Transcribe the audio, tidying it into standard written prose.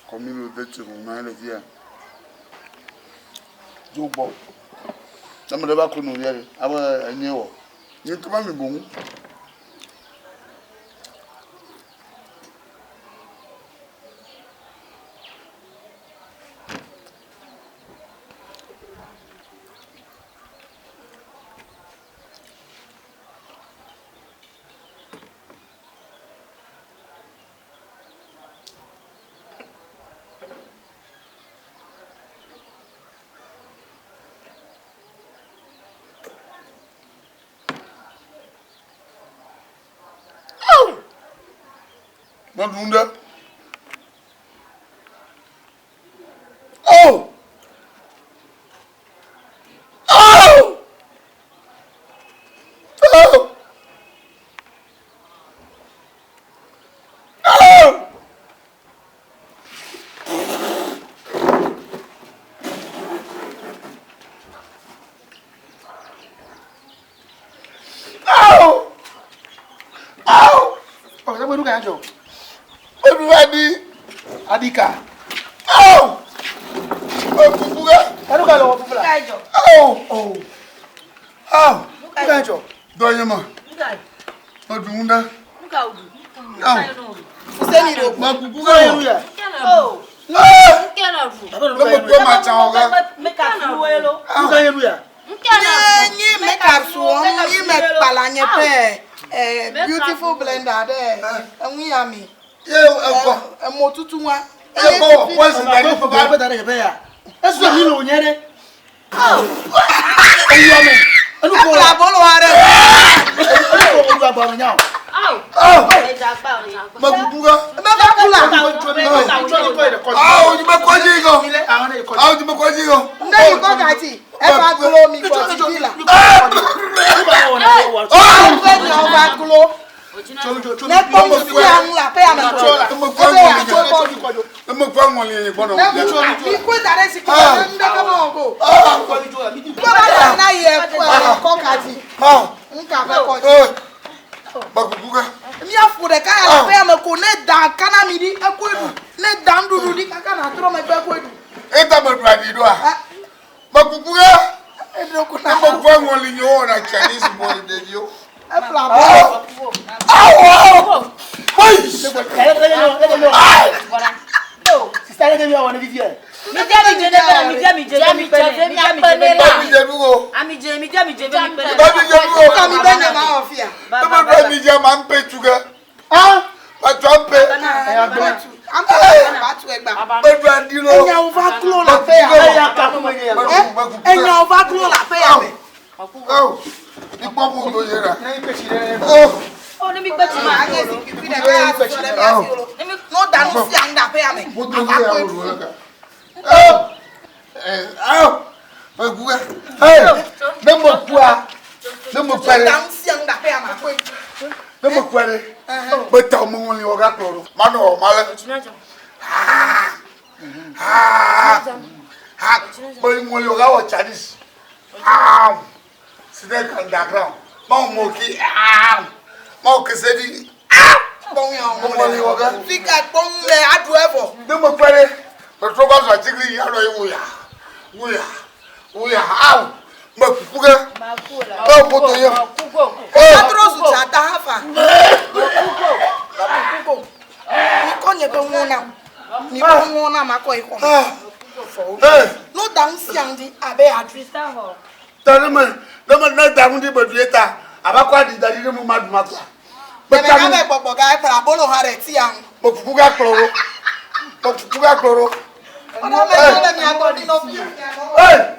Comme il veut, tu m'as le dire. Je bon. Ça me devait qu'on y aille. Ah ouais, il y a un. Il y a comment mais bon. Wat doen dat? Oh! Oh! Oh! Oh! Oh! Oh! Oh, dat moet ik aan Everybody, Adika. Oh! Oh, Pupuga. I don't know Pupuga. Oh, oh. Oh. Gajo. Doyama. Oh, Dunda. Oh. Fousseni Aime Trop. Pupuga. Oh. Oh. Let me go my changa. Make up suelo. Hallelujah. Ni make up suelo. Ni make balanya pe. Beautiful blender there. And we are me. Yeah, more to one. I go, what's the matter for God that I bear? That's what you know, Yere. Oh, you are me. I don't know what I know. Oh, Maguga. Oh, you make Quajigo. Oh, you make Quajigo. No, you got that. Ever glow me for the dealer. Oh, glow. Let me see la pay am control. kwere. Down siang da pe ama ko. No mo kwere. But ta mo won le oga kloro. Manu o male. But mo le oga o Chinese. Snake underground. Mo mo ki mo kesedi. Bon yan mo le oga. Fika bon le adu efo. No mo kwere. But to ba so chigri ya lo yi Uya, au! Makuga! Oh, puto yo! Patro su chata hafa! Nikonye pe ngona. Ni ko ngona mako iko. No down siang di abe adrisa ho. Tane man, na down di bodrieta. Abakwa di dadi mo madu makwa. Bebe ka be popo ga pra bolo hare ti an. Makuga kloro. Ona me le mi agodi no fi. Hey!